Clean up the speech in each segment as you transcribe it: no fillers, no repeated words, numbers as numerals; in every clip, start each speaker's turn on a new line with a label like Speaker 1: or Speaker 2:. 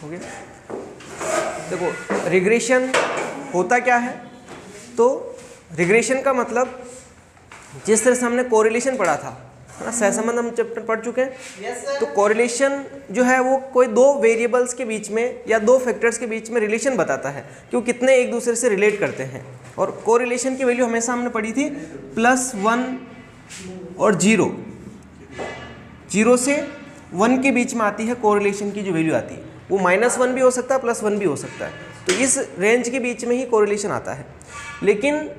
Speaker 1: हो गया। देखो रिग्रेशन होता क्या है, तो रिग्रेशन का मतलब जिस तरह से हमने कोरिलेशन पढ़ा था है ना, सहसंबंध हम चैप्टर पढ़ चुके हैं। तो कोरिलेशन जो है वो कोई दो वेरिएबल्स के बीच में या दो फैक्टर्स के बीच में रिलेशन बताता है कि वो कितने एक दूसरे से रिलेट करते हैं। और कोरिलेशन की वैल्यू हमेशा हमने पढ़ी थी +1 और 0, 0 से 1 के बीच में आती है कोरिलेशन की जो वैल्यू आती है, वो -1 भी हो सकता है +1 भी हो सकता है। तो इस रेंज के बीच में ही कोरिलेशन आता है। लेकिन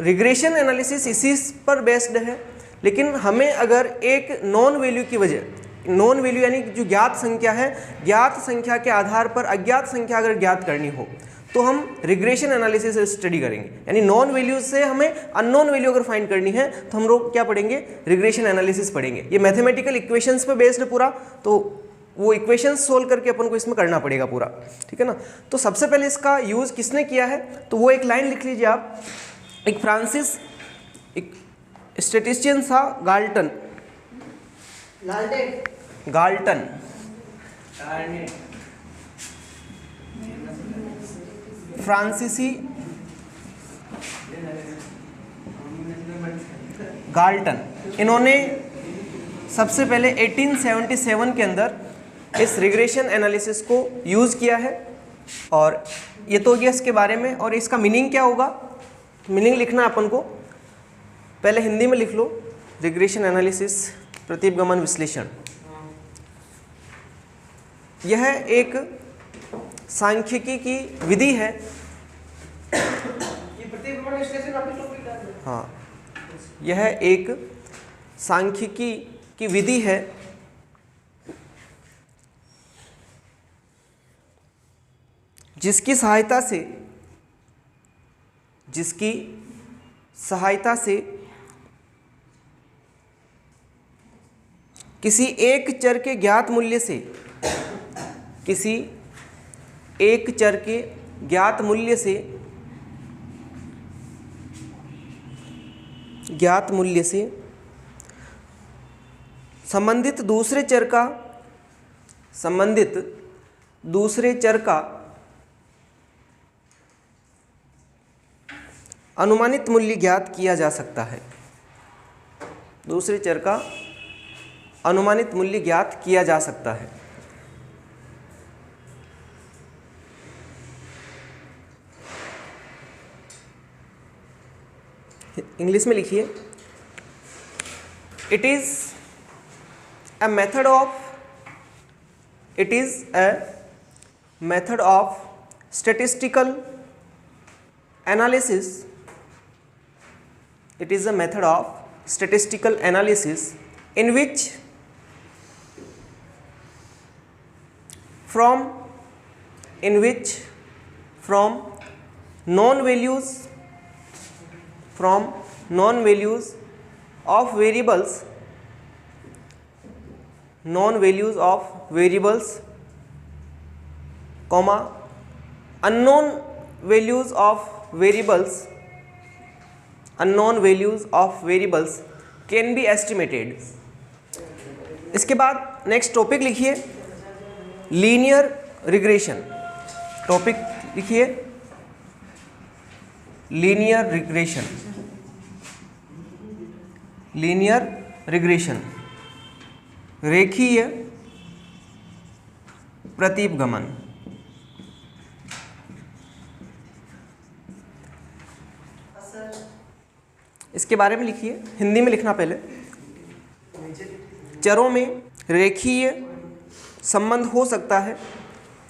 Speaker 1: रिग्रेशन एनालिसिस इसी पर बेस्ड है। लेकिन हमें अगर एक नॉन वैल्यू की वजह, नॉन वैल्यू यानी जो ज्ञात संख्या है, ज्ञात संख्या के आधार पर अज्ञात संख्या अगर ज्ञात करनी हो तो हम रिग्रेशन एनालिसिस स्टडी करेंगे। यानी नॉन वैल्यू से हमें अननोन वैल्यू अगर फाइंड करनी है तो हम लोग क्या पढ़ेंगे, रिग्रेशन एनालिसिस पढ़ेंगे। ये मैथमेटिकल इक्वेशंस पे बेस्ड है पूरा, तो वो इक्वेशंस सोल्व करके अपन को इसमें करना पड़ेगा पूरा, ठीक है ना। तो सबसे पहले इसका यूज़ किसने किया है, तो वो एक लाइन लिख लीजिए आप। एक फ्रांसिस एक स्टैटिस्टिशियन था गाल्टन, गाल्टन फ्रांसीसी गाल्टन, इन्होंने सबसे पहले 1877 के अंदर इस रिग्रेशन एनालिसिस को यूज़ किया है। और ये तो हो गया इसके बारे में। और इसका मीनिंग क्या होगा, मीनिंग लिखना अपन को, पहले हिंदी में लिख लो, रिग्रेशन एनालिसिस प्रतीपगमन विश्लेषण। यह एक सांख्यिकी की विधि है।
Speaker 2: ये प्रतीपगमन विश्लेषण आपने टॉपिक डाल दिया।
Speaker 1: हाँ, यह एक सांख्यिकी की विधि है जिसकी सहायता से किसी एक चर के ज्ञात मूल्य से, किसी एक चर के ज्ञात मूल्य से संबंधित दूसरे चर का अनुमानित मूल्य ज्ञात किया जा सकता है। दूसरे चर का अनुमानित मूल्य ज्ञात किया जा सकता है। इंग्लिश में लिखिए, it is a method of statistical analysis. It is a method of statistical analysis in which from known values of variables, comma unknown values of variables can be estimated. इसके बाद नेक्स्ट टॉपिक लिखिए, linear regression. Topic लिखिए, linear regression, रेखीय प्रतीपगमन। इसके बारे में लिखिए, हिंदी में लिखना पहले। चरों में रेखीय संबंध हो सकता है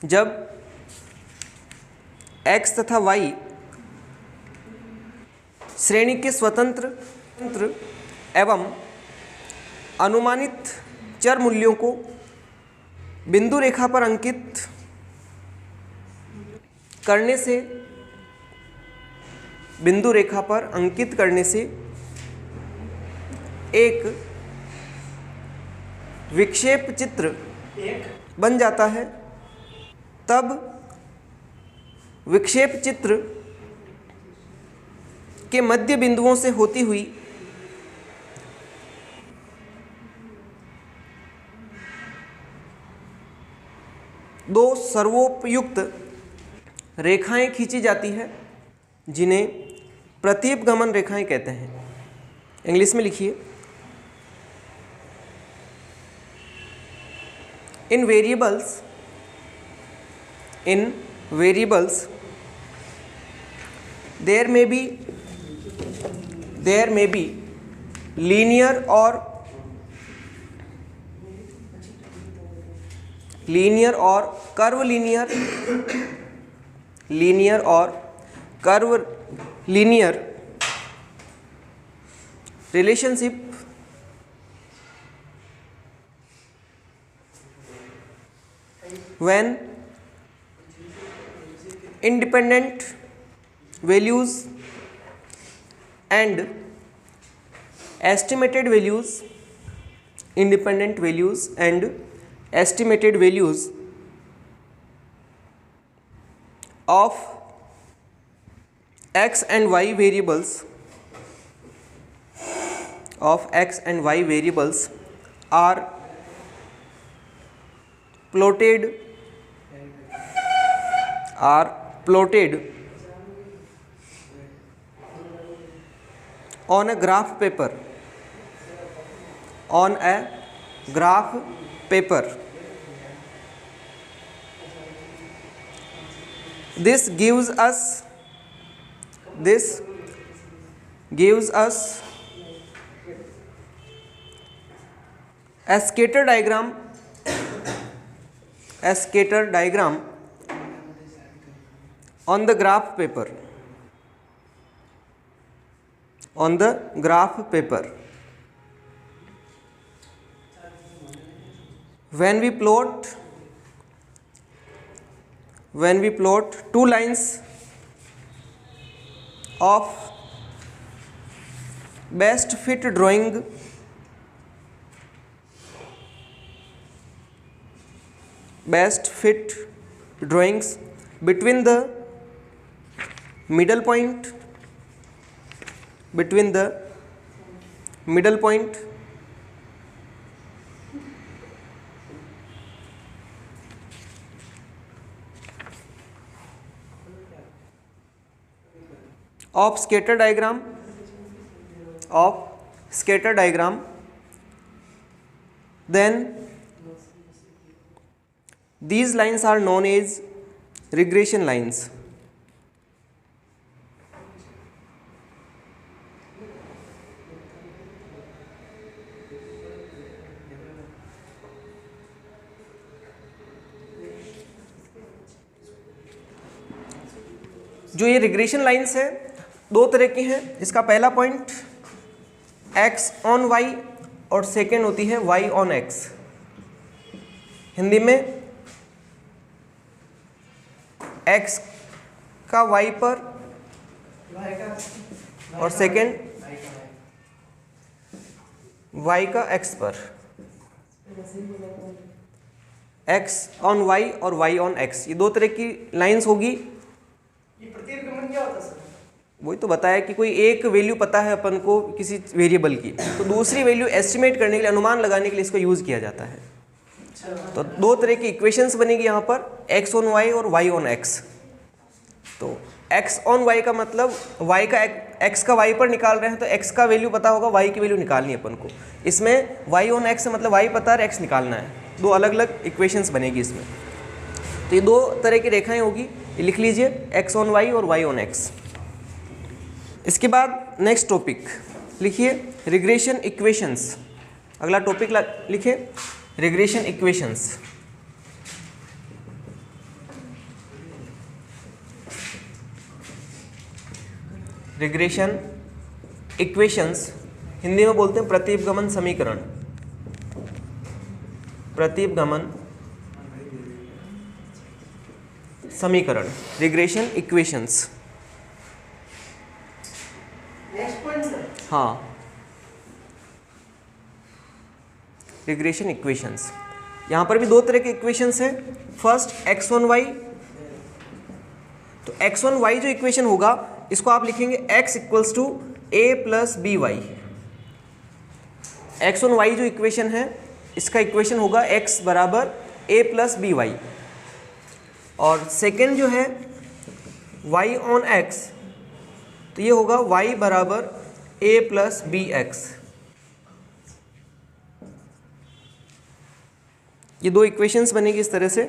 Speaker 1: जब x तथा y श्रेणी के स्वतंत्र एवं अनुमानित चर मूल्यों को बिंदु रेखा पर अंकित करने से एक विक्षेप चित्र बन जाता है। तब विक्षेप चित्र के मध्य बिंदुओं से होती हुई दो सर्वोपयुक्त रेखाएं खींची जाती है जिन्हें प्रतीपगमन रेखाएं कहते हैं। इंग्लिश में लिखिए, इन वेरिएबल्स देयर में बी लीनियर और curvilinear relationship when independent values and estimated values of x and y variables are plotted on a graph paper. This gives us a scatter diagram on the graph paper. When we plot two lines of best fit drawings between the middle point of scatter diagram, then these lines are known as regression lines. जो ये regression lines है दो तरह की हैं। इसका पहला point x on y और सेकेंड होती है y ऑन x। हिंदी में x का y पर और सेकेंड y का x पर। x ऑन y और y ऑन x, ये दो तरह की लाइंस होगी।
Speaker 2: ये प्रतीपगमन क्या होता है सर?
Speaker 1: वही तो बताया कि कोई एक वैल्यू पता है अपन को किसी वेरिएबल की, तो दूसरी वैल्यू एस्टिमेट करने के लिए, अनुमान लगाने के लिए इसको यूज़ किया जाता है। तो दो तरह की इक्वेशंस बनेगी यहाँ पर, x ऑन y और y ऑन x। तो x ऑन y का मतलब y का x का y पर निकाल रहे हैं तो x का वैल्यू पता होगा, y की वैल्यू निकालनी है अपन को। इसमें y ऑन x मतलब y पता है, x निकालना है। दो अलग अलग इक्वेशंस बनेगी इसमें। तो ये दो तरह की रेखाएं होगी, ये लिख लीजिए, x ऑन y और y ऑन x। इसके बाद नेक्स्ट टॉपिक लिखिए, रिग्रेशन इक्वेशंस। अगला टॉपिक लिखिए, regression equations. Regression equations Hindi में बोलते हैं प्रतीपगमन समीकरण। प्रतीपगमन समीकरण, regression equations.
Speaker 2: Next point sir.
Speaker 1: हाँ, रिग्रेशन इक्वेशंस। यहाँ पर भी दो तरह के इक्वेशंस हैं। फर्स्ट एक्स ऑन वाई, तो एक्स ऑन वाई जो इक्वेशन होगा इसको आप लिखेंगे x equals to a plus B y. X on y जो इक्वेशन है इसका इक्वेशन होगा x बराबर a प्लस बी वाई। और सेकेंड जो है y ऑन x, तो ये होगा y बराबर a प्लस बी एक्स। ये दो इक्वेशंस बनेगी इस तरह से।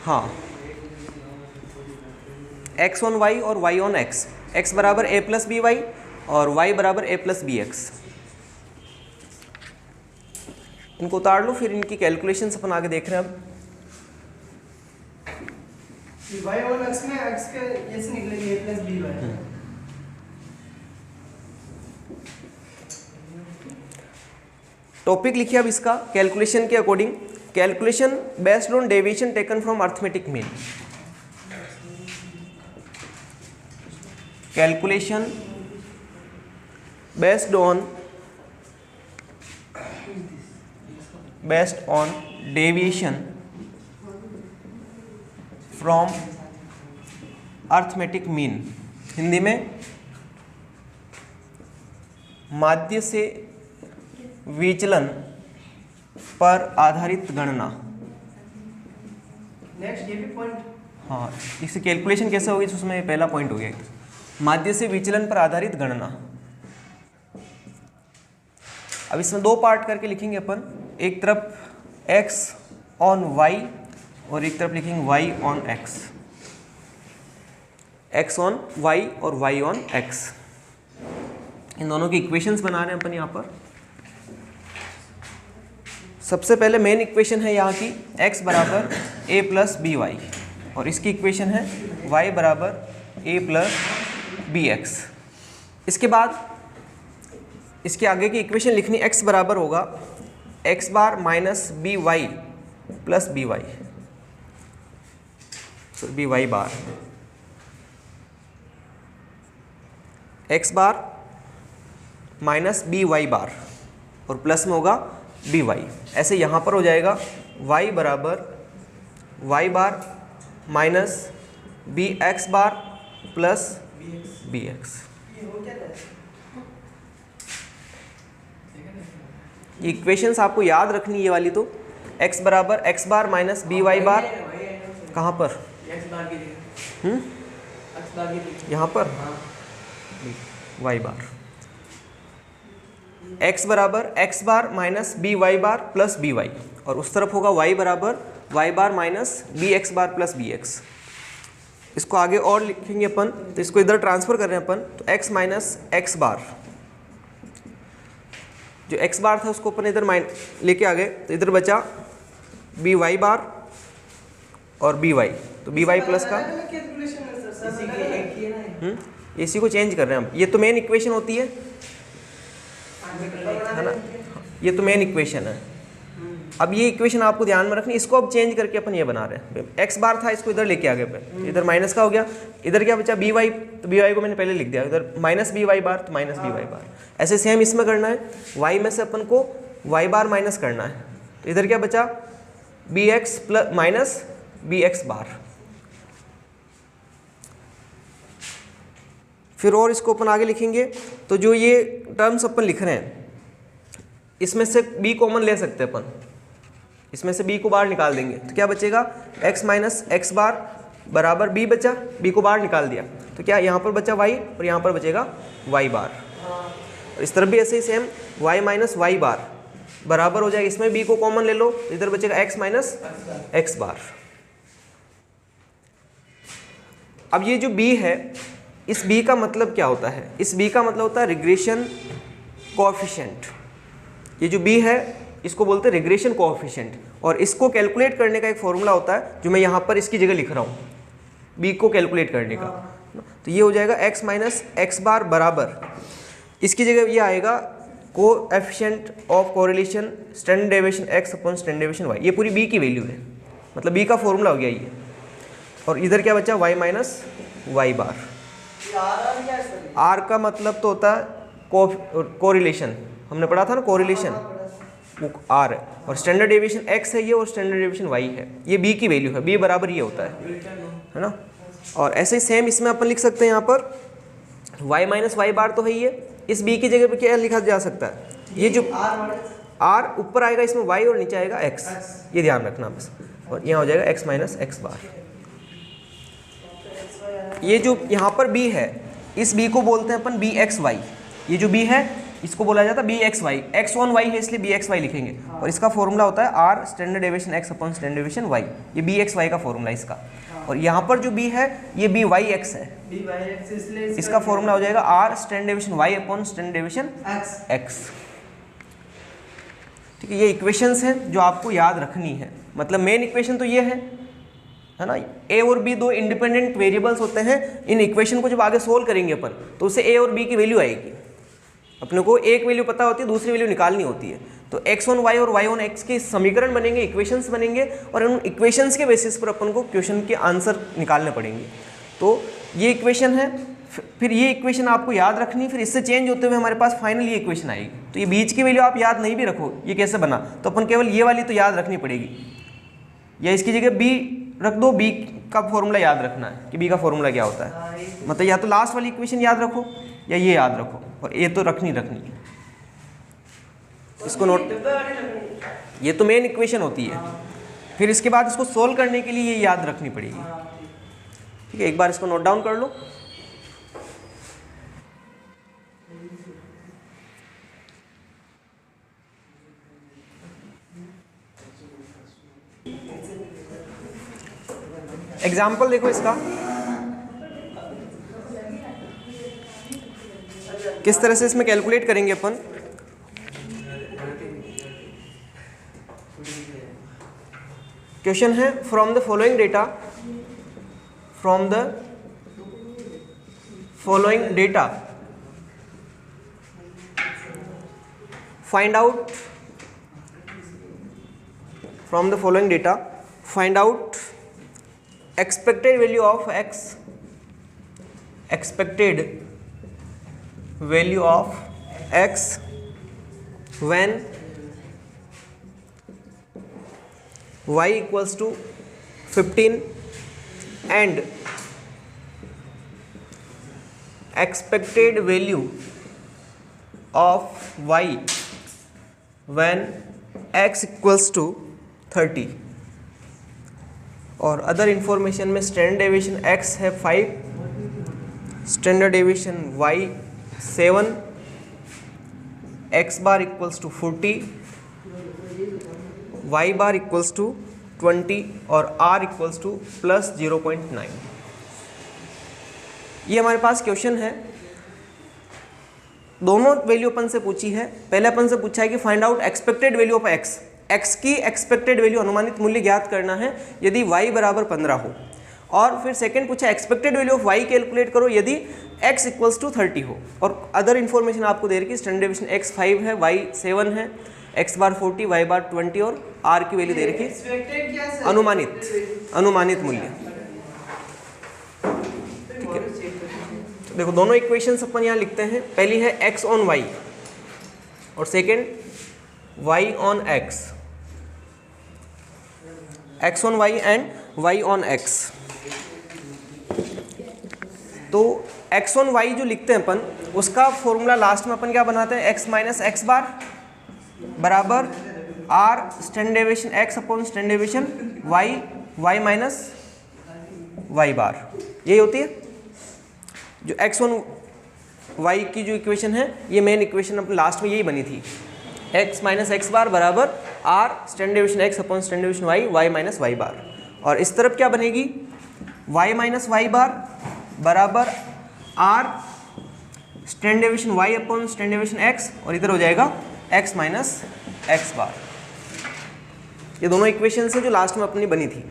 Speaker 1: हाँ, x ऑन y और y ऑन x, x बराबर a प्लस बी वाई और y बराबर a प्लस बी एक्स। इनको उतार लो, फिर इनकी कैलकुलेशंस अपन आगे देख रहे हैं। अब
Speaker 2: y और x में x के ये से निकलेगी a plus B y.
Speaker 1: Topic लिखिए अब इसका कैलकुलेशन के according, calculation based on deviation taken from arithmetic mean. Calculation based on deviation from arithmetic mean, Hindi में माध्य से विचलन पर आधारित गणना।
Speaker 2: नेक्स्ट ये भी पॉइंट।
Speaker 1: हाँ, इससे कैलकुलेशन कैसे होगी, उसमें पहला पॉइंट हो गया, माध्य से विचलन पर आधारित गणना। अब इसमें दो पार्ट करके लिखेंगे अपन, एक तरफ x ऑन y और एक तरफ लिखेंगे y on x। x on y और y ऑन x, इन दोनों की इक्वेशंस बना रहे हैं अपन यहाँ पर। सबसे पहले मेन इक्वेशन है यहाँ की x बराबर a प्लस बी वाई, और इसकी इक्वेशन है y बराबर a प्लस बी एक्स। इसके बाद इसके आगे की इक्वेशन लिखनी, x बराबर होगा x bar minus B Y plus B Y, B Y bar, x bar minus B Y bar और प्लस में होगा बी वाई। ऐसे यहाँ पर हो जाएगा y बराबर वाई बार माइनस बी एक्स बार प्लस बी एक्स। ये इक्वेशंस आपको याद रखनी, ये वाली तो x बराबर x bar minus B Y बार, कहाँ पर, यहाँ पर y बार, x बराबर x bar minus B Y बार प्लस बी वाई, और उस तरफ होगा y बराबर y बार माइनस बी एक्स बार प्लस बी एक्स। इसको आगे और लिखेंगे अपन, तो इसको इधर ट्रांसफर कर रहे हैं अपन, तो x माइनस एक्स बार, जो x बार था उसको अपन इधर लेके आ गए, तो इधर बचा बी वाई बार और बी वाई, तो बी वाई प्लस का इसी को चेंज कर रहे हैं हम। ये तो मेन इक्वेशन होती है ना, ये तो मेन इक्वेशन है। अब ये इक्वेशन आपको ध्यान में रखनी, इसको अब चेंज करके अपन ये बना रहे हैं। एक्स बार था, इसको इधर लेके आ गए पे, इधर माइनस का हो गया, इधर क्या बचा बी वाई, तो बी वाई को मैंने पहले लिख दिया, इधर माइनस बी वाई बार, तो माइनस बी वाई बार। ऐसे सेम इसमें करना है, वाई में से अपन को वाई बार माइनस करना है, तो इधर क्या बचा B X plus minus B X bar. फिर और इसको अपन आगे लिखेंगे, तो जो ये टर्म्स अपन लिख रहे हैं इसमें से b कॉमन ले सकते हैं अपन, इसमें से b को बाहर निकाल देंगे, तो क्या बचेगा x माइनस एक्स बार बराबर b बचा, b को बाहर निकाल दिया, तो क्या यहाँ पर बचा y और यहाँ पर बचेगा y बार। और इस तरफ भी ऐसे ही same y minus Y bar बराबर हो जाएगा, इसमें b को कॉमन ले लो, तो इधर बचेगा x माइनस एक्स बार। अब ये जो b है, इस b का मतलब क्या होता है, इस b का मतलब होता है रिग्रेशन कोएफिशिएंट। ये जो b है इसको बोलते हैं रिग्रेशन कोएफिशिएंट, और इसको कैलकुलेट करने का एक फॉर्मूला होता है जो मैं यहाँ पर इसकी जगह लिख रहा हूँ, b को कैलकुलेट करने का। तो ये हो जाएगा x माइनस एक्स बार बराबर, इसकी जगह ये आएगा coefficient of correlation standard deviation x upon standard deviation y। ये पूरी b की वैल्यू है, मतलब b का फॉर्मूला हो गया ये। और इधर क्या बचा y माइनस वाई बार। r का मतलब तो होता है कोरिलेशन, हमने पढ़ा था ना कोरिलेशन, वो r है, और स्टैंडर्ड डेविएशन x है ये, और स्टैंडर्ड डेविएशन y है, ये b की वैल्यू है, b बराबर ये होता है ना। और ऐसे ही सेम इसमें अपन लिख सकते हैं, यहाँ पर y माइनस वाई बार तो है ही है, इस b की जगह पे क्या लिखा जा सकता है, ये जो
Speaker 2: आर माइनस
Speaker 1: आर ऊपर आएगा इसमें y और नीचे आएगा x, ये ध्यान रखना बस। और यहाँ हो जाएगा x माइनस एक्स बार। ये जो यहाँ पर b है, इस b को बोलते हैं अपन बी एक्स वाई। ये जो b है इसको बोला जाता है b x y, x on y है इसलिए बी एक्स वाई लिखेंगे। और इसका फॉर्मूला होता है r standard deviation x upon standard deviation y। ये बी एक्स वाई का फॉर्मूला है इसका। और यहाँ पर जो b है ये बी वाई एक्स है,
Speaker 2: बी बाई एक्स, इसलिए
Speaker 1: इसका फॉर्मूला हो जाएगा r standard deviation y upon standard deviation x। ठीक है, ये इक्वेशंस हैं जो आपको याद रखनी है। मतलब मेन इक्वेशन तो ये है ना। a और b दो इंडिपेंडेंट वेरिएबल्स होते हैं। इन इक्वेशन को जब आगे सोल्व करेंगे अपन तो उससे a और b की वैल्यू आएगी। अपने को एक वैल्यू पता होती है, दूसरी वैल्यू निकालनी होती है। तो x ऑन y और y ऑन x के समीकरण बनेंगे, इक्वेशंस बनेंगे, और उन इक्वेशंस के बेसिस पर अपन को क्वेश्चन के आंसर निकालने पड़ेंगे। तो ये इक्वेशन है, फिर ये इक्वेशन आपको याद रखनी, फिर इससे चेंज होते हुए हमारे पास फाइनल ये इक्वेशन आएगी। तो ये बीच की वैल्यू आप याद नहीं भी रखो ये कैसे बना, तो अपन केवल ये वाली तो याद रखनी पड़ेगी, या इसकी जगह b रख दो, b का फॉर्मूला याद रखना है कि b का फॉर्मूला क्या होता है। मतलब या तो लास्ट वाली इक्वेशन याद रखो या ये याद रखो, और ये तो रखनी है इसको नोट। ये तो मेन इक्वेशन होती है, फिर इसके बाद इसको सोल्व करने के लिए ये याद रखनी पड़ेगी। ठीक है, एक बार इसको नोट डाउन कर लो। एग्जाम्पल देखो इसका, किस तरह से इसमें कैलकुलेट करेंगे अपन। क्वेश्चन है from the following data, from the following data find out, from the following data find out expected value of x, expected value of x when y equals to 15 and expected value of y when x equals to 30। और other information में standard deviation x है 5, standard deviation y 7, x bar equals to 40, y bar equals to 20 और r equals two plus 0.9। ये हमारे पास question है, दोनों value अपन से पूछी है। पहले अपन से पूछा है कि find out expected value of x की एक्सपेक्टेड वैल्यू अनुमानित मूल्य ज्ञात करना है यदि y बराबर 15 हो। और फिर सेकंड पूछा expected value of y calculate करो यदि x इक्वल्स टू 30 हो। और अदर इन्फॉर्मेशन आपको दे रही है स्टैंडर्ड डेविएशन x 5 है, y 7 है, x बार 40, y बार 20 और r की वैल्यू दे रखी है अनुमानित मूल्य। ठीक है, तो देखो दोनों इक्वेशंस अपन यहाँ लिखते हैं। पहली है x ऑन y और second y on x, x on y and y on x। तो x ऑन y जो लिखते हैं अपन उसका फॉर्मूला लास्ट में अपन क्या बनाते हैं, x माइनस एक्स बार बराबर r standard deviation x upon standard deviation y, y minus y बार। यही होती है जो x ऑन y की जो इक्वेशन है, ये मेन इक्वेशन अपन लास्ट में यही बनी थी, x माइनस एक्स बार बराबर r standard deviation x upon standard deviation y, y minus y बार। और इस तरफ क्या बनेगी, y माइनस y बार बराबर r standard deviation y upon standard deviation x, और इधर हो जाएगा x माइनस एक्स बार। ये दोनों इक्वेशंस हैं जो लास्ट में अपनी बनी थी,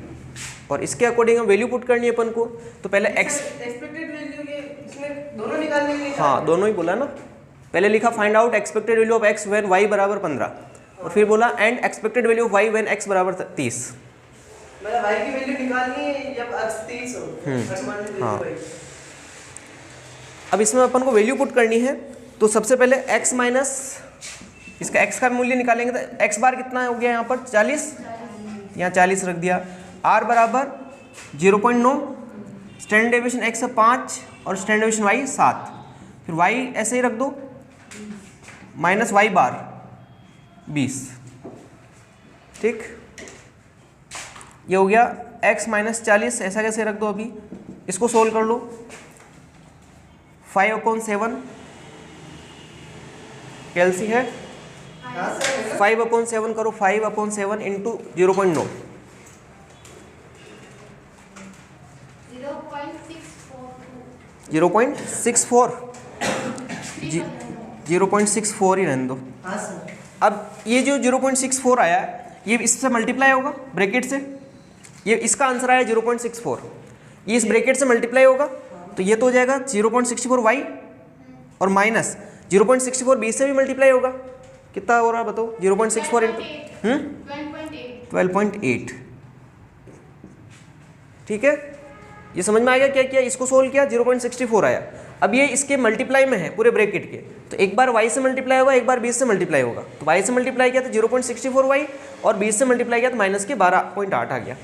Speaker 1: और इसके अकॉर्डिंग हम वैल्यू पुट करनी है अपन को। तो पहले x
Speaker 2: एक्सपेक्टेड वैल्यू के इसमें दोनों निकालने के लिए,
Speaker 1: हाँ दोनों ही बोला ना। पहले लिखा find out expected value of x when y बराबर 15, और फिर बोला and expected value of y when x बराबर 30।
Speaker 2: मतलब y की वैल्यू निकालनी है जब x 30 हो।
Speaker 1: हाँ, अब इसमें अपन को वैल्यू पुट करनी है। तो सबसे पहले x माइनस इसका x का मूल्य निकालेंगे, तो x बार कितना हो गया यहाँ पर 40, यहाँ 40 रख दिया। r बराबर 0.9, स्टैंडर्ड डेविएशन x 5 और स्टैंडर्ड डेविएशन y 7, फिर y ऐसे ही रख दो माइनस वाई बार 20, ठीक। ये हो गया x माइनस 40, ऐसा कैसे रख दो अभी, इसको सोल्व कर लो। 5/7 कैलसी है, 5/7 करो, 5/7 इंटू 0.9 0.64 0.64 ही रहने दो।
Speaker 2: हाँ सर।
Speaker 1: अब ये जो 0.64 आया ये इससे मल्टीप्लाई होगा ब्रैकेट से, ये इसका आंसर आया 0.64, ये इस ब्रैकेट से मल्टीप्लाई होगा तो ये तो हो जाएगा 0.64 y और माइनस 0.64 b से भी मल्टीप्लाई होगा, कितना हो रहा है बताओ, 0.64 इंटू 12.8, ठीक है। ये समझ में आ गया क्या किया, इसको सोल्व किया 0.64 आया। अब ये इसके मल्टीप्लाई में है पूरे ब्रैकेट के, तो एक बार y से मल्टीप्लाई होगा, एक बार b से मल्टीप्लाई होगा। तो y से मल्टीप्लाई किया तो 0.64 y और b से मल्टीप्लाई किया तो माइनस के 12.8 आ गया,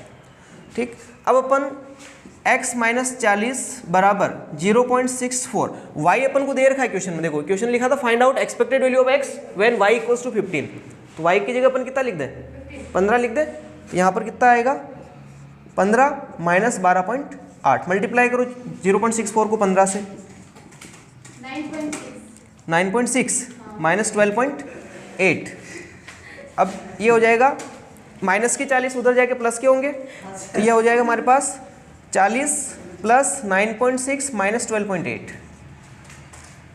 Speaker 1: ठीक। अब अपन x माइनस 40 बराबर 0.64, y अपन को दे रखा है क्वेश्चन में, देखो क्वेश्चन लिखा था find out expected value of x when y equals to 15, तो y की जगह अपन कितना लिख दें, 15 लिख दें। तो यहाँ पर कितना आएगा 15 माइनस 12.8, मल्टीप्लाई करो 0.64 को 15 से, 9.6 माइनस 12.8। अब ये हो जाएगा माइनस के 40 उधर जाके प्लस के होंगे, तो ये हो जाएगा हमारे पास 40 प्लस 9.6 माइनस 12.8,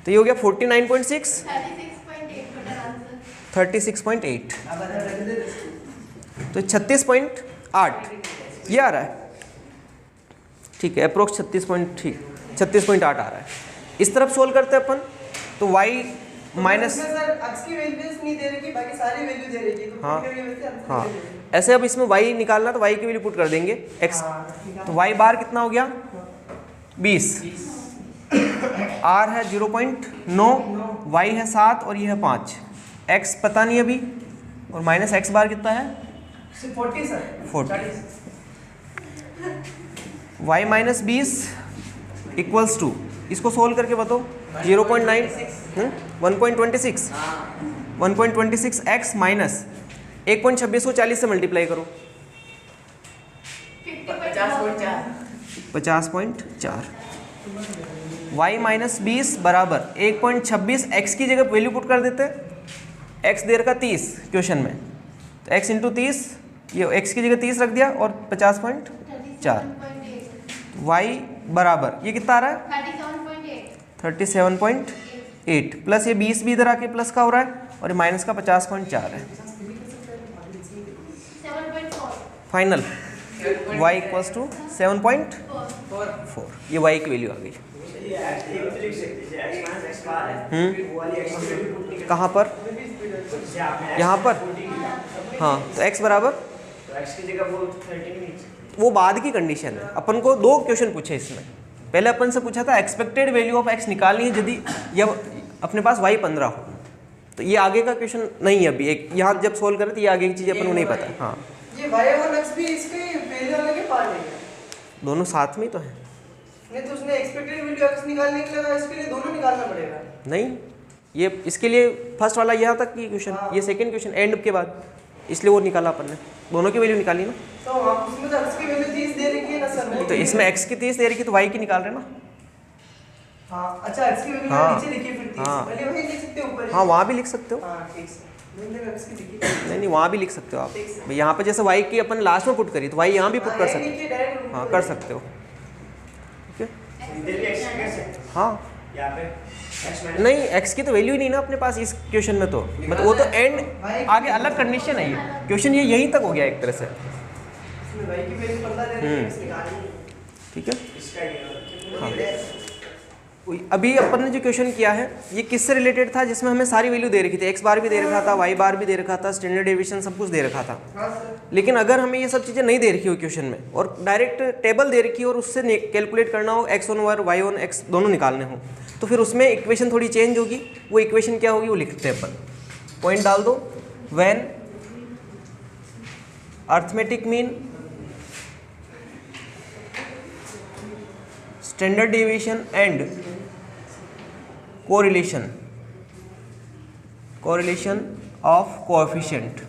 Speaker 1: तो ये हो गया 49.6 36.8, तो 36.8 ये आ रहा है, ठीक है, अप्रोक्स 36.8 आ रहा है। इस तरफ सोल्व करते हैं अपन, तो y माइनस
Speaker 2: x की वैल्यूज नहीं दे रही, बाकी सारी वैल्यू दे रही है, तो
Speaker 1: हाँ
Speaker 2: पूरी वैल्यू से
Speaker 1: हाँ ऐसे अब इसमें y निकालना तो y की वैल्यू पुट कर देंगे x, तो y बार कितना हो गया 20, r है 0.9, y है 7 और ये है 5, x पता नहीं अभी, और माइनस x बार कितना है
Speaker 2: 40 sir,
Speaker 1: 40, y minus 20 equals to, इसको सोल्व करके बताओ 0.9 1.26 1.26 x माइनस 1.26 को 40 से मल्टीप्लाई करो 50.4, y माइनस 20 बराबर 1.26, x की जगह वैल्यू पुट कर देते हैं, x दे रखा 30 क्वेश्चन में, तो x इंटू 30, ये x की जगह 30 रख दिया और 50.4, y बराबर ये कितना आ रहा है 37.8 प्लस ये 20 भी इधर आके प्लस का हो रहा है और ये माइनस का 50.4 है। फाइनल y इक्वल्स टू 7.4, ये y की वैल्यू आ गई। कहाँ पर, यहाँ पर, हाँ, तो x बराबर वो बाद की कंडीशन है, अपन को दो क्वेश्चन पूछे इसमें, पहले अपन से पूछा था एक्सपेक्टेड वैल्यू ऑफ x निकालनी है यदि जब अपने पास y 15 हो, तो ये आगे का क्वेश्चन नहीं है अभी, एक यहाँ जब सोल्व करें तो ये आगे की चीज़ अपन को नहीं पता। हाँ,
Speaker 2: ये y और x भी इसके वैल्यू वाले के पार्ट है,
Speaker 1: दोनों साथ में ही तो है।
Speaker 2: नहीं तो उसने एक्सपेक्टेड वैल्यू x निकालने के लिए इसके लिए दोनों निकालना पड़ेगा।
Speaker 1: नहीं, ये इसके लिए फर्स्ट वाला यहाँ तक की क्वेश्चन, ये सेकंड क्वेश्चन एंड के बाद, इसलिए वो निकाला अपन ने, दोनों की वैल्यू निकाली ना।
Speaker 2: तो आप उसमें तो x की वैल्यू 30 दे रखी है ना सर,
Speaker 1: तो इसमें x की 30 दे रही है तो y की निकाल रहे ना।
Speaker 2: हाँ, अच्छा x की वैल्यू
Speaker 1: हाँ,
Speaker 2: नीचे लिखी है फिर 30,
Speaker 1: हाँ,
Speaker 2: पहले वही लिख सकते हो ऊपर।
Speaker 1: हाँ, वहाँ भी लिख सकते हो।
Speaker 2: हाँ, ठीक है, x की लिखी
Speaker 1: नहीं, वहाँ भी लिख सकते हो आप, भाई यहाँ पर जैसे y की अपन लास्ट में पुट करी तो y यहाँ भी पुट कर सकते हो, हाँ कर सकते हो, ठीक है। हाँ, नहीं, x की तो वैल्यू ही नहीं ना अपने पास इस क्वेश्चन में, तो मतलब वो तो एंड आगे अलग कंडीशन है, ये क्वेश्चन ये यहीं तक हो गया एक तरह से, ठीक है। हाँ, अभी अपन ने जो क्वेश्चन किया है ये किससे रिलेटेड था, जिसमें हमें सारी वैल्यू दे रखी थी, x बार भी दे रखा था, y बार भी दे रखा था, स्टैंडर्ड डेविएशन सब कुछ दे रखा था। लेकिन अगर हमें ये सब चीज़ें नहीं दे रखी हो क्वेश्चन में और डायरेक्ट टेबल दे रखी हो और उससे कैलकुलेट करना हो x1 और y1 x दोनों निकालने हो, तो फिर उसमें इक्वेशन थोड़ी चेंज होगी। वो इक्वेशन क्या होगी वो लिखते हैं अपन, पॉइंट डाल दो, when arithmetic mean, standard deviation and correlation correlation of coefficient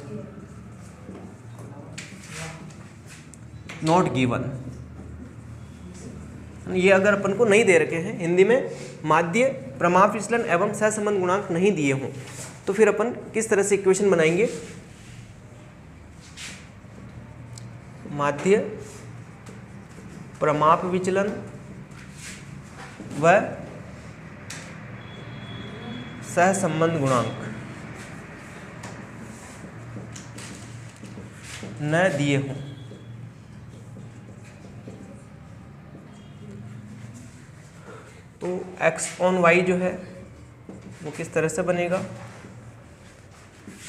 Speaker 1: not given. ये अगर अपन को नहीं दे रखे हैं, हिंदी में माध्य, प्रमाप विचलन एवं सहसंबंध गुणांक नहीं दिए हों, तो फिर अपन किस तरह से इक्वेशन बनाएंगे? माध्य, प्रमाप विचलन व सहसंबंध गुणांक न दिए हों, तो x ऑन y जो है वो किस तरह से बनेगा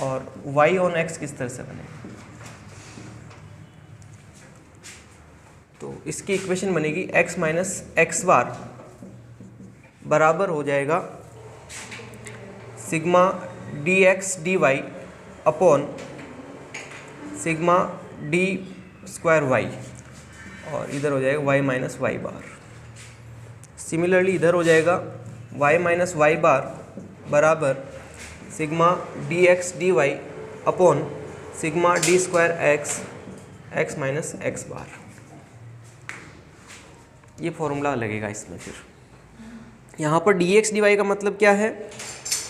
Speaker 1: और y ऑन x किस तरह से बनेगा। तो इसकी इक्वेशन बनेगी x माइनस एक्स बार बराबर हो जाएगा sigma D x D Y upon sigma D square Y, और इधर हो जाएगा y minus Y bar. Similarly इधर हो जाएगा y माइनस वाई बार बराबर sigma D x D Y upon sigma D square x minus x bar. ये formula लगेगा इसमें। फिर यहाँ पर डी एक्स डी वाई का मतलब क्या है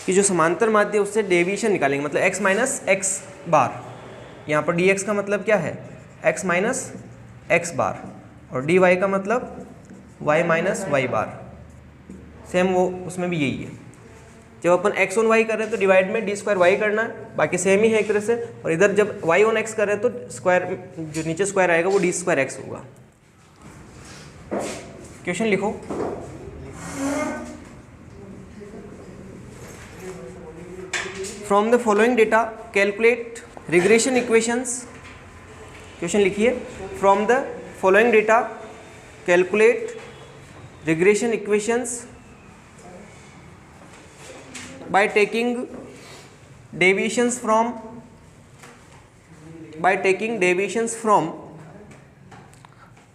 Speaker 1: कि जो समांतर माध्य उससे डेविएशन निकालेंगे, मतलब x माइनस एक्स बार। यहाँ पर डी एक्स का मतलब क्या है? x माइनस एक्स बार, और डी वाई का मतलब y माइनस वाई बार। सेम वो उसमें भी यही है। जब अपन x ऑन y कर रहे हैं तो डिवाइड में डी स्क्वायर वाई करना है, बाकी सेम ही है एक तरह से। और इधर जब y ऑन x कर रहे हैं तो स्क्वायर, जो नीचे स्क्वायर आएगा वो डी स्क्वायर x होगा। क्वेश्चन लिखो। From the following data calculate regression equations. Question लिखिए। From the following data calculate regression equations by taking deviations from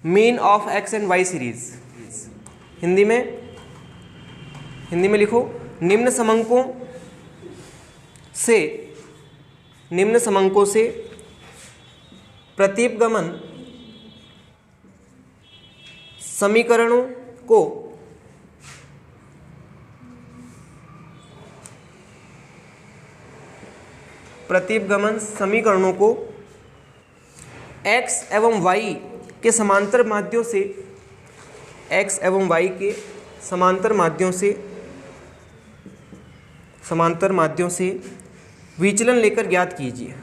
Speaker 1: mean of x and y series। Hindi में लिखो। निम्न समंकों से प्रतीपगमन समीकरणों को x एवं y के समांतर माध्यों से विचलन लेकर ज्ञात कीजिए।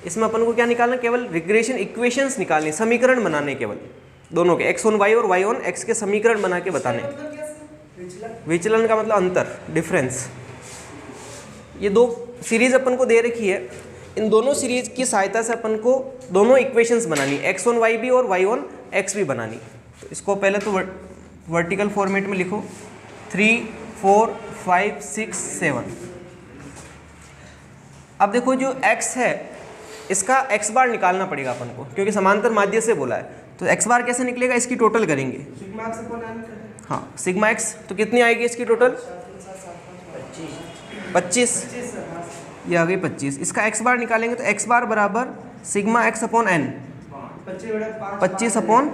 Speaker 1: इसमें अपन को क्या निकालना? केवल रिग्रेशन इक्वेशंस निकालनी, समीकरण बनाने, केवल दोनों के x ऑन y और y ऑन x के समीकरण बना के बताने। विचलन का मतलब अंतर, डिफरेंस। ये दो सीरीज अपन को दे रखी है, इन दोनों सीरीज की सहायता से अपन को दोनों इक्वेशंस बनानी, x ऑन y भी और y ऑन x भी बनानी। तो इसको पहले तो वर्टिकल फॉर्मेट में लिखो। 3, 4, 5, 6, 7। अब देखो जो x है इसका x बार निकालना पड़ेगा अपन को, क्योंकि समांतर माध्य से बोला है। तो x बार कैसे निकलेगा? इसकी टोटल करेंगे। हाँ, सिग्मा x तो कितनी आएगी इसकी टोटल? 25। ये आ गई 25। इसका x बार निकालेंगे तो x बार बराबर sigma x upon n, 25 upon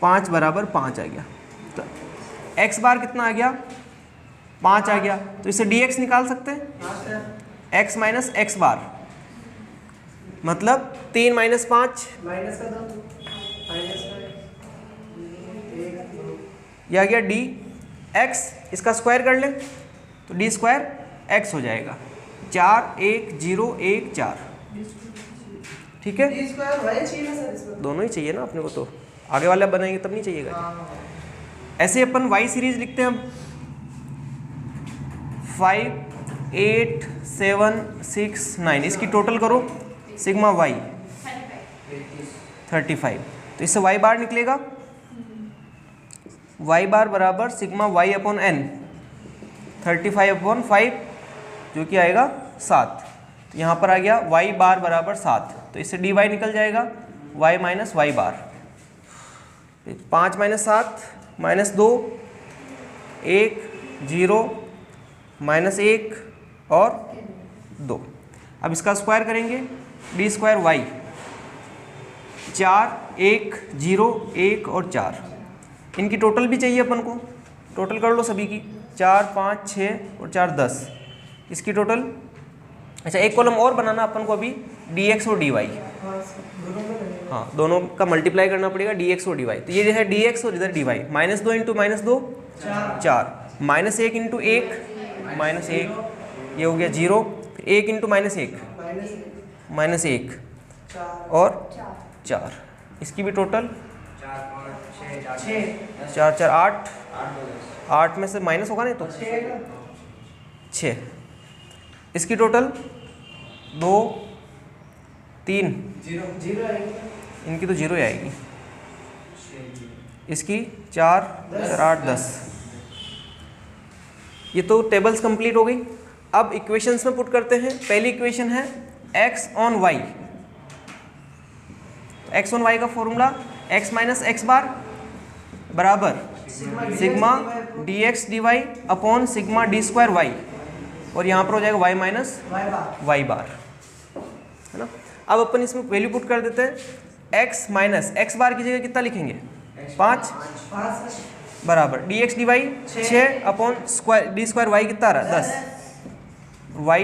Speaker 1: 5 बराबर 5 आ गया। तो x बार कितना आ गया? 5 आ गया। तो इसे dx निकाल सकते हैं। x माइनस एक्स बार मतलब 3 माइनस 5 यह आ गया डी एक्स। इसका स्क्वायर कर लें तो डी स्क्वायर एक्स हो जाएगा। 4, 1, 0, 1, 4। ठीक है, दोनों ही चाहिए ना अपने को, तो आगे वाला बनाएंगे तब नहीं चाहिएगा। ऐसे अपन y सीरीज लिखते हैं। 5, 8, 7, 6, 9। इसकी टोटल करो, सिग्मा y 35। तो इससे y बार निकलेगा, y बार बराबर sigma y upon n 35 upon 5, जो कि आएगा 7। तो यहाँ पर आ गया y बार बराबर 7। तो इससे dy निकल जाएगा y माइनस वाई बार। 5 माइनस 7 माइनस 2, 1, 0 -1 और 2। अब इसका स्क्वायर करेंगे, डी स्क्वायर वाई, 4 1 0 1 और 4। इनकी टोटल भी चाहिए अपन को, टोटल कर लो सभी की, 4 5 6 और 4 10। इसकी टोटल, अच्छा एक कॉलम और बनाना अपन को अभी, dx और dy। हाँ, दोनों का मल्टीप्लाई करना पड़ेगा, dx और dy। तो ये जो है dx और इधर dy, -2 इंटू -2 4, -1 इंटू 1 -1, ये हो गया 0, 1 इंटू -1 -1 और 4। इसकी भी टोटल 4 4 8, 8 में से माइनस होगा नहीं तो 6। इसकी टोटल 2 3, इनकी तो 0 ही आएगी। इसकी 4 4 8 10। ये तो टेबल्स कंप्लीट हो गई। अब इक्वेशंस में पुट करते हैं। पहली इक्वेशन है x on y। x on y का formula x minus x bar बराबर sigma dx dy upon sigma D square Y, और यहाँ पर हो जाएगा y माइनस वाई बार, है ना। अब अपन इसमें वैल्यू पुट कर देते हैं। x माइनस एक्स बार की जगह कितना लिखेंगे, 5 बराबर dx dy 6 upon square d square y कितना आ रहा है 10, y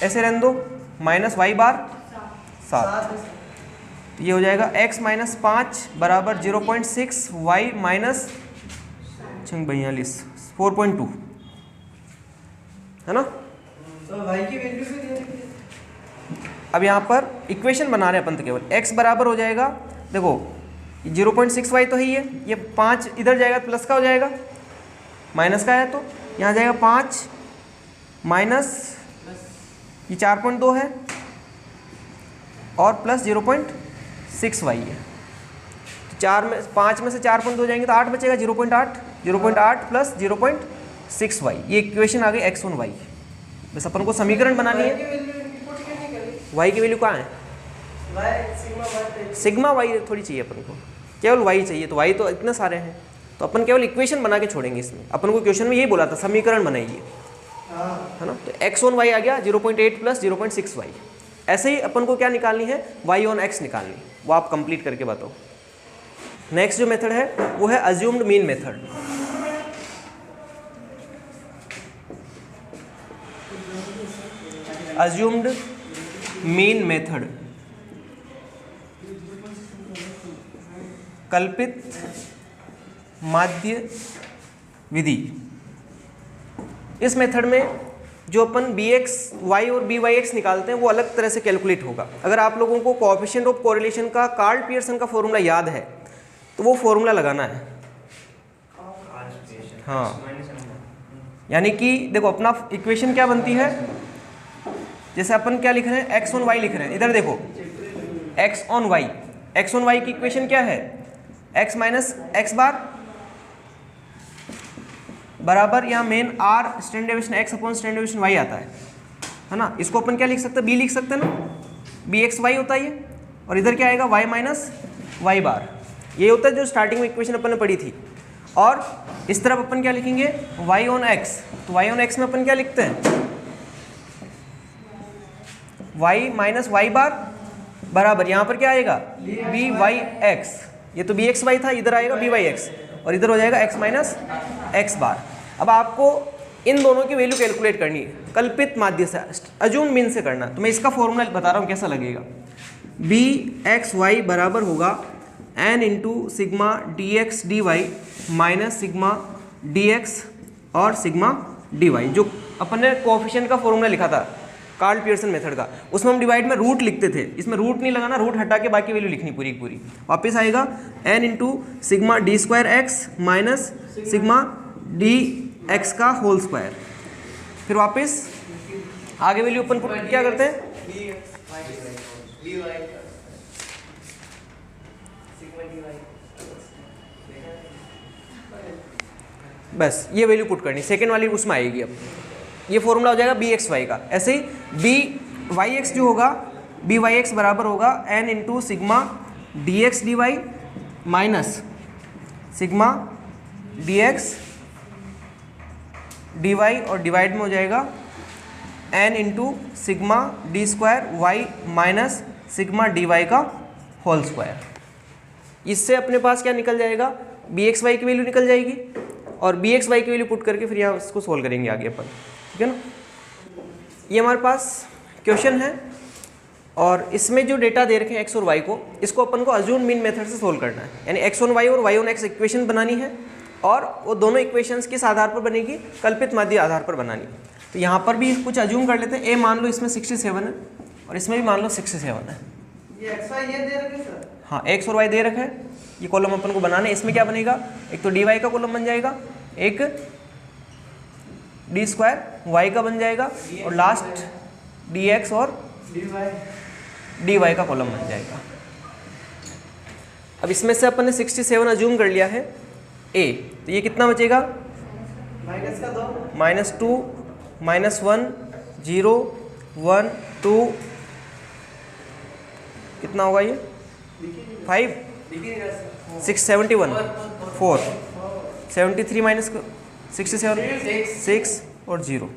Speaker 1: ऐसे रहने दो, माइनस वाई बार 7। ये हो जाएगा x माइनस 5 बराबर 0.6 y माइनस 42 4.2, है ना।
Speaker 2: तो y की वैल्यू भी दे रखी है।
Speaker 1: अब यहाँ पर इक्वेशन बना रहे हैं अपन तो केवल, x बराबर हो जाएगा, देखो 0.6y तो है ही है, ये 5 इधर जाएगा तो प्लस का हो जाएगा, माइनस का है तो यहाँ जाएगा 5 माइनस ये 4.2 है और प्लस 0.6y है। तो 4 में 5 में से 4.2 जाएंगे तो 8 बचेगा, 0.8 प्लस 0.6y। ये इक्वेशन आ गई x ऑन y। बस अपन को समीकरण बनानी
Speaker 2: y
Speaker 1: है।
Speaker 2: की वैल्यू इनपुट करनी है।
Speaker 1: y की वैल्यू कहाँ है,
Speaker 2: y
Speaker 1: सिग्मा y थोड़ी चाहिए अपन को, केवल y चाहिए। तो y तो इतने सारे हैं, तो अपन केवल इक्वेशन बना के छोड़ेंगे इसमें। अपन को क्वेश्चन में यही बोला था समीकरण बनाइए, है ना। तो x ऑन y आ गया 0.8 प्लस 0.6y। ऐसे ही अपन को क्या निकालनी है, y ऑन x निकालनी, वो आप कंप्लीट करके बताओ। नेक्स्ट जो मेथड है वो है assumed mean method. Assumed mean method, कल्पित माध्य विधि। इस मेथड में जो अपन bxy और byx निकालते हैं वो अलग तरह से कैलकुलेट होगा। अगर आप लोगों को कोएफिशिएंट ऑफ कोरिलेशन का कार्ल पियर्सन का फॉर्मूला याद है तो वो फॉर्मूला लगाना है। हाँ, यानी कि देखो अपना इक्वेशन क्या बनती है, जैसे अपन क्या लिख रहे हैं, x ऑन y लिख रहे हैं। इधर देखो x ऑन y की इक्वेशन क्या है, x माइनस एक्स बार बराबर यहाँ main r standard deviation x upon standard deviation y आता है ना। इसको अपन क्या लिख सकते हैं, b लिख सकते हैं ना, bxy होता है ये, और इधर क्या आएगा y माइनस वाई बार। ये होता है जो स्टार्टिंग में इक्वेशन अपन ने पढ़ी थी। और इस तरफ अपन क्या लिखेंगे, y ऑन x। तो y ऑन x में अपन क्या लिखते हैं, y माइनस वाई बार बराबर यहाँ पर क्या आएगा by(x), ये तो bxy था, इधर आएगा by(x), और इधर हो जाएगा x माइनस एक्स बार। अब आपको इन दोनों की वैल्यू कैलकुलेट करनी है कल्पित माध्य से, अज्यूम मीन से करना। तो मैं इसका फॉर्मूला बता रहा हूँ कैसा लगेगा। bxy बराबर होगा n into sigma dx dy minus sigma dx और सिग्मा dy, जो अपन ने कोएफिशिएंट का फॉर्मूला लिखा था कार्ल पियर्सन मेथड का, उसमें हम डिवाइड में रूट लिखते थे। इसमें रूट नहीं लगाना, रूट हटा के बाकी वैल्यू लिखनी पूरी पूरी। वापस आएगा n into sigma D square x minus sigma D x का होल स्क्वायर। फिर वापस आगे वैल्यू अपन क्या करते हैं, बस ये वैल्यू पुट करनी, सेकेंड वाली उसमें आएगी। अब ये फॉर्मूला हो जाएगा bxy का। ऐसे ही byx जो होगा, byx बराबर होगा n into sigma dx dy minus sigma dx d y और डिवाइड में हो जाएगा n into sigma D square y minus sigma d y का होल स्क्वायर। इससे अपने पास क्या निकल जाएगा, बी एक्स वाई की वैल्यू निकल जाएगी और बी एक्स वाई की वैल्यू पुट करके फिर यहाँ इसको सोल्व करेंगे आगे अपन, ठीक है ना। ये हमारे पास क्वेश्चन है और इसमें जो डेटा दे रखे हैं एक्स और वाई को, इसको अपन को अज्यूम मीन मेथड से सोल्व करना है, यानी एक्स ऑन वाई और वाई ऑन एक्स इक्वेशन बनानी है और वो दोनों इक्वेशंस किस आधार पर बनेगी, कल्पित माध्य आधार पर बनानी। तो यहाँ पर भी कुछ अज्यूम कर लेते हैं। ए मान लो इसमें 67 है और इसमें भी मान लो 67 है।
Speaker 2: ये एक्स वाई ये दे रखे सर।
Speaker 1: हाँ, एक्स और वाई दे रखा है, ये कॉलम अपन को बनाना है। इसमें क्या बनेगा, एक तो डी वाई का कॉलम बन जाएगा, एक डी स्क्वायर वाई का बन जाएगा और लास्ट डी एक्स और डी वाई का कॉलम बन जाएगा। अब इसमें से अपन ने 67 अज्यूम कर लिया है ए, तो ये कितना बचेगा,
Speaker 2: माइनस का 2
Speaker 1: -2 -1 0 1 2 कितना होगा ये 5 6 71 4 73 माइनस 67 6 और 0,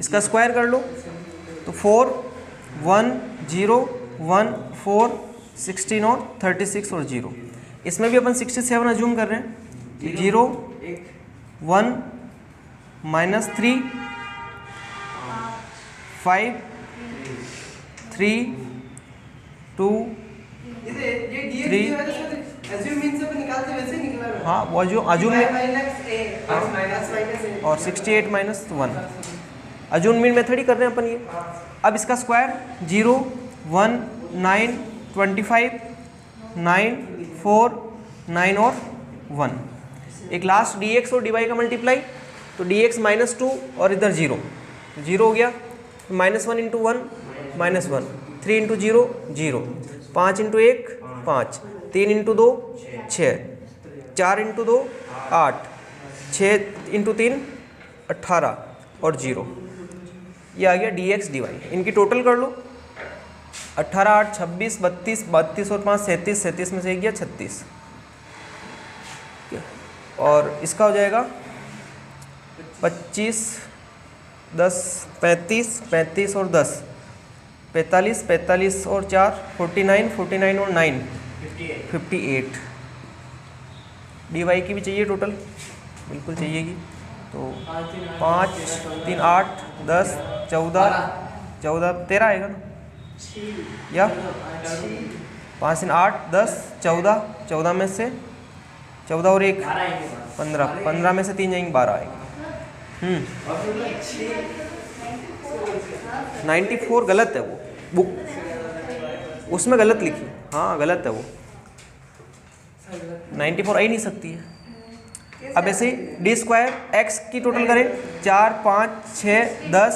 Speaker 1: इसका स्क्वायर कर लो तो 4 1 0 1 4 16 और 36 और 0। इसमें भी अपन 67 अज्यूम कर रहे हैं, 0 1 -3 5 3 2
Speaker 2: ये डी
Speaker 1: 3
Speaker 2: अज्यूम मीन से निकालते वैसे ही निकला है।
Speaker 1: हाँ, वो जो अज्यूम
Speaker 2: माइनस ए माइनस ए
Speaker 1: और 68 - 1 अज्यूम मीन मेथड ही कर रहे हैं अपन ये। अब इसका स्क्वायर 0 1 9 25 9 4 9 और 1, एक लास्ट डी एक्स और डी वाई का मल्टीप्लाई, तो डी एक्स -2 और इधर 0 तो 0 हो गया, -1 × 1 -1 3 × 0 0 5 × 1 5 3 × 2 6 4 × 2 8 6 × 3 18 और 0। ये आ गया डी एक्स डी वाई। इनकी टोटल कर लो, 18 8 26 32 32 और 5 37 37 में से एक गया 36 और इसका हो जाएगा 25 10 35 35 और 10 45 45 और 4 49 49 और 9 58। डी वाई की भी चाहिए टोटल, बिल्कुल चाहिएगी, तो 5 3 8 10 14 14 13 आएगा ना, या 5 3 8 10 14 14 में से 14 और 1 15 15 में से 3 जाएंगे 12 आएगा। 94 गलत है वो बुक, उसमें गलत लिखी, हाँ गलत है वो, 94 आ ही नहीं सकती है। अब ऐसे डी स्क्वायर एक्स की टोटल करें, 4 5 6 10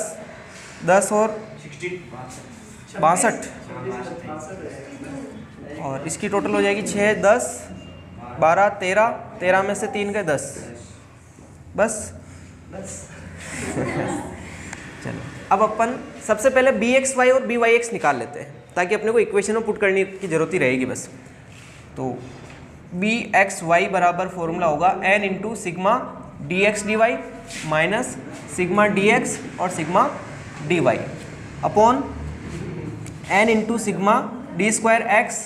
Speaker 1: 10 और 62 और इसकी टोटल हो जाएगी 6 10 12 13 13 में से 3 गए 10 बस। चलो अब अपन सबसे पहले बी एक्स वाई और बी वाई एक्स निकाल लेते हैं, ताकि अपने को इक्वेशन में पुट करने की जरूरत ही रहेगी बस। तो बी एक्स वाई बराबर फॉर्मूला होगा n into sigma D x D y minus sigma D x और sigma d Y upon n into sigma D square x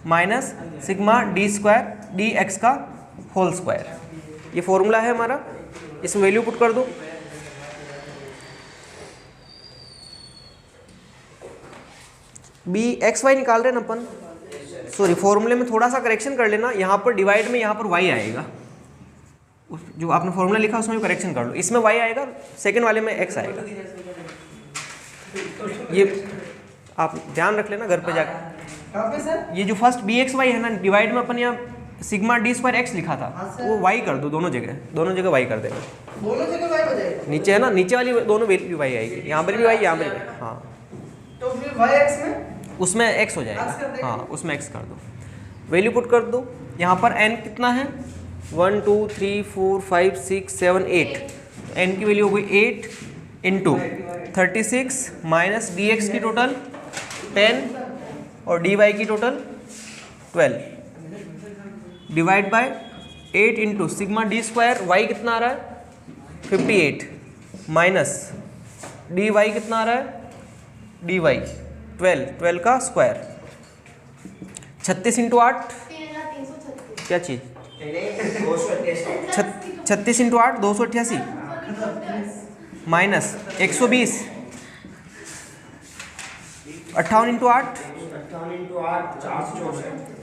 Speaker 1: minus sigma D square d x का whole square. ये formula है हमारा, इसमें value put कर दो। B x Y निकाल रहे हैं ना अपन, सॉरी फॉर्मूले में थोड़ा सा करेक्शन कर लेना, यहाँ पर डिवाइड में यहाँ पर वाई आएगा, जो आपने फॉर्मूला लिखा उसमें भी करेक्शन कर लो, इसमें वाई आएगा, सेकंड वाले में एक्स आएगा। ये आप ध्यान रख लेना घर पे जाकर।
Speaker 2: कहाँ पे सर?
Speaker 1: ये जो फर्स्ट बी एक्स वाई है ना, डिवाइड में अपन यहाँ सिग्मा डी स्क्वायर एक्स लिखा था, वो वाई कर दो, दोनों जगह वाई कर देना।
Speaker 2: दोनों जगह वाई हो जाएगा।
Speaker 1: नीचे है ना, नीचे वाली दोनों वैल्यू वाई आएगी, यहाँ पर भी वाई, यहाँ पर भी, हाँ
Speaker 2: तो फिर वाई एक्स में
Speaker 1: उसमें x हो जाएगा,
Speaker 2: X कर देंगे।
Speaker 1: हाँ उसमें x कर दो, वैल्यू पुट कर दो। यहाँ पर n कितना है 1 2 3 4 5 6 7 8, n की वैल्यू हो गई 8 इंटू 36 माइनस डी एक्स की टोटल 10 और डी वाई की total 12 divide by 8 into sigma D square y कितना आ रहा है 58 माइनस डी वाई कितना आ रहा है, डी वाई 12 का स्क्वायर, 36 इंटू 8 क्या चीज़, 36 इंटू 8 288 माइनस 120, 58 इंटू 8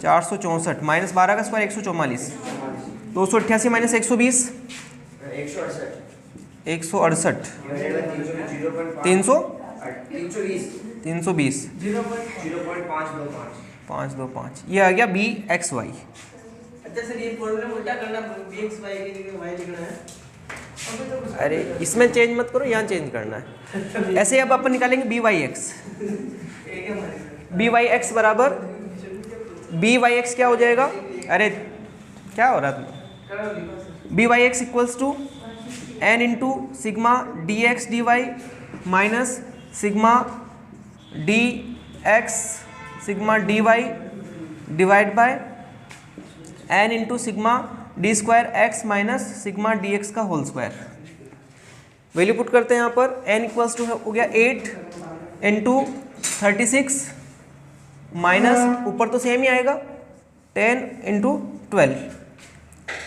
Speaker 1: 464 माइनस 12 का स्क्वायर 144, 288 माइनस 120 168 320 525 ये आ गया बी एक्स वाई।
Speaker 2: अच्छा सर ये फॉर्मूला उल्टा करना, bx y की जगह y लिखना है। अभी तो कुछ
Speaker 1: अरे इसमें चेंज मत करो, यहाँ चेंज करना है। ऐसे अब अपन निकालेंगे बी वाई एक्स,
Speaker 2: एक है हमारे
Speaker 1: बी वाई एक्स बराबर बी वाई एक्स क्या हो जाएगा, अरे क्या हो रहा है, b y x equals to n into sigma D x D y minus sigma D x sigma d y divide by n into sigma D square x minus sigma D x का whole square. Value put करते हैं यहाँ पर, N equals to हो गया 8 into 36 minus ऊपर तो same ही आएगा 10 into 12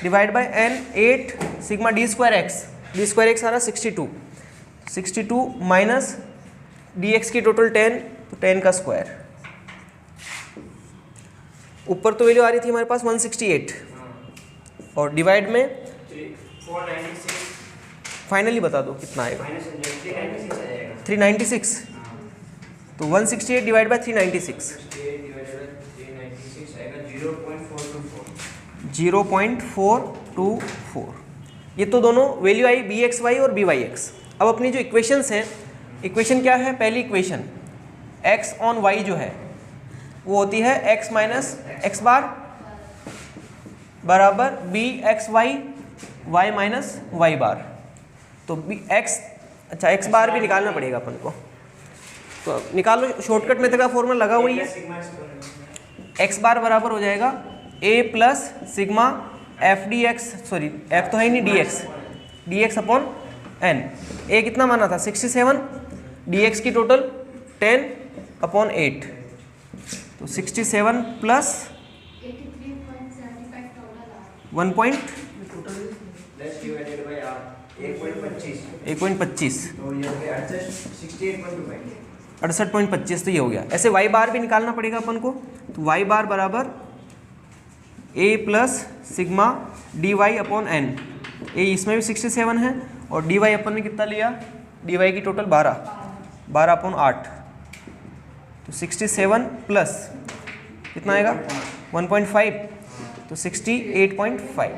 Speaker 1: divide by n 8 sigma D square x आ रहा 62 माइनस डी एक्स की टोटल 10 तो 10 का स्क्वायर, ऊपर तो वैल्यू आ रही थी हमारे पास 168 और डिवाइड में
Speaker 2: 496
Speaker 1: फाइनली बता दो कितना आएगा, 396 तो 168 डिवाइड बाय 396 0.424। ये तो दोनों वैल्यू आई बी एक्स वाई और बी वाई एक्स। अब अपनी जो इक्वेशंस हैं, इक्वेशन क्या है, पहली इक्वेशन x ऑन y जो है वो होती है x माइनस एक्स बार बराबर b x y y minus Y bar. तो बी एक्स, अच्छा एक्स बार भी निकालना पड़ेगा अपन को, तो निकालो, शॉर्टकट मेथड का फॉर्मूला लगा हुई है, एक्स बार बराबर हो जाएगा a plus sigma f d x, sorry f तो है ही नहीं, d x upon n. a कितना माना था 67, dx की टोटल 10 अपॉन 8 तो 67 प्लस 1.25 68.25 तो ये हो गया। ऐसे y बार भी निकालना पड़ेगा अपन को, तो y बार बराबर a plus sigma d Y upon n. ए इसमें भी 67 है और डी वाई अपन ने कितना लिया, डी वाई की टोटल 12 अपॉन 8 तो 67 प्लस कितना आएगा 1.5 तो 68.5।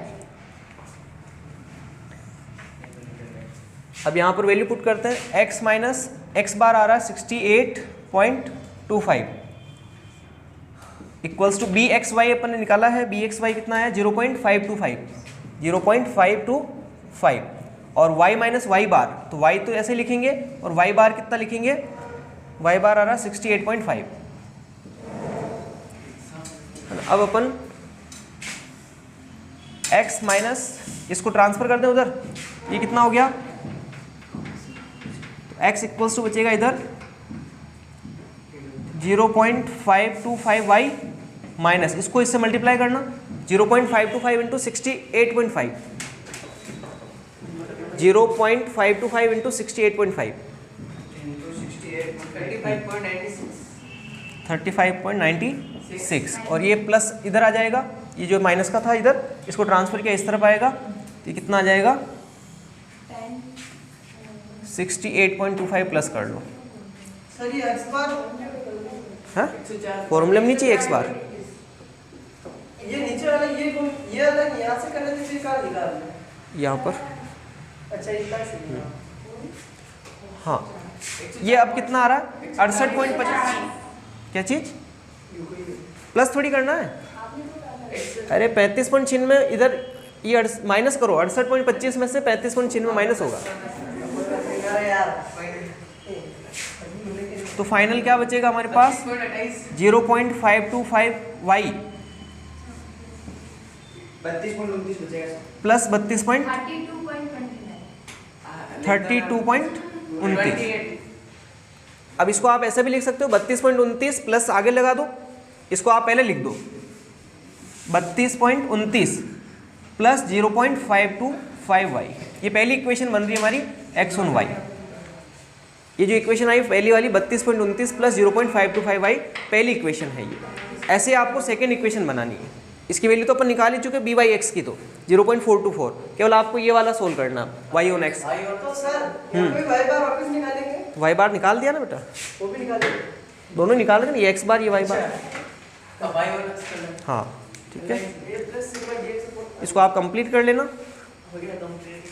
Speaker 1: अब यहाँ पर वैल्यू पुट करते हैं, x माइनस एक्स बार आ रहा है 68.25 equals to b x y अपन ने निकाला है, बी एक्स वाई कितना है 0.525 और y माइनस वाई बार, तो y तो ऐसे लिखेंगे और y बार कितना लिखेंगे, y बार आ रहा है 68.5। अब अपन x माइनस इसको ट्रांसफर कर दें उधर, ये कितना हो गया, तो x इक्वल्स टू बचेगा इधर 0.525y माइनस इसको इससे मल्टीप्लाई करना 0.525 इंटू 68.5 0.525 इंटू 68.5 35.96 और ये प्लस इधर आ जाएगा, ये जो माइनस का था इधर इसको ट्रांसफर किया इस तरफ आएगा तो ये कितना आ जाएगा 68.25 प्लस कर लो।
Speaker 2: सर ये x बार,
Speaker 1: हाँ फॉर्मूले में नहीं चाहिए x बार,
Speaker 2: ये नीचे वाला ये अलग यहाँ से करने से फिर कहाँ निकालना है,
Speaker 1: यहाँ पर,
Speaker 2: अच्छा इतना से
Speaker 1: हाँ ये अब कितना आ रहा है 68.25, क्या चीज़ प्लस थोड़ी करना है, अरे 35.96 इधर ये माइनस करो, 68.25 में से 35.96 माइनस होगा तो फाइनल क्या बचेगा हमारे पास 0.525y प्लस 32. 32.29। अब इसको आप ऐसा भी लिख सकते हो 32.29 प्लस आगे लगा दो, इसको आप पहले लिख दो 32.29 प्लस 0.525y। ये पहली इक्वेशन बन रही है हमारी x ऑन y। ये जो इक्वेशन आई पहली वाली 32.29 प्लस 0.525y पहली इक्वेशन है ये। ऐसे आपको सेकेंड इक्वेशन बनानी है। इसकी वैल्यू तो अपन निकाल ही चुके b बाई एक्स की, तो 0.424, केवल आपको ये वाला सोल्व करना y ऑन x।
Speaker 2: तो सर यहाँ पे y बार वापस निकालेंगे,
Speaker 1: y बार निकाल दिया ना बेटा,
Speaker 2: वो भी निकालेंगे,
Speaker 1: दोनों निकाल रहे ना, ये x बार ये y बार।
Speaker 2: तो y और x करना है।
Speaker 1: हाँ ठीक है,
Speaker 2: ये प्लस सिग्मा dx अपॉन
Speaker 1: इसको आप कंप्लीट कर लेना।
Speaker 2: हो गया कंप्लीट।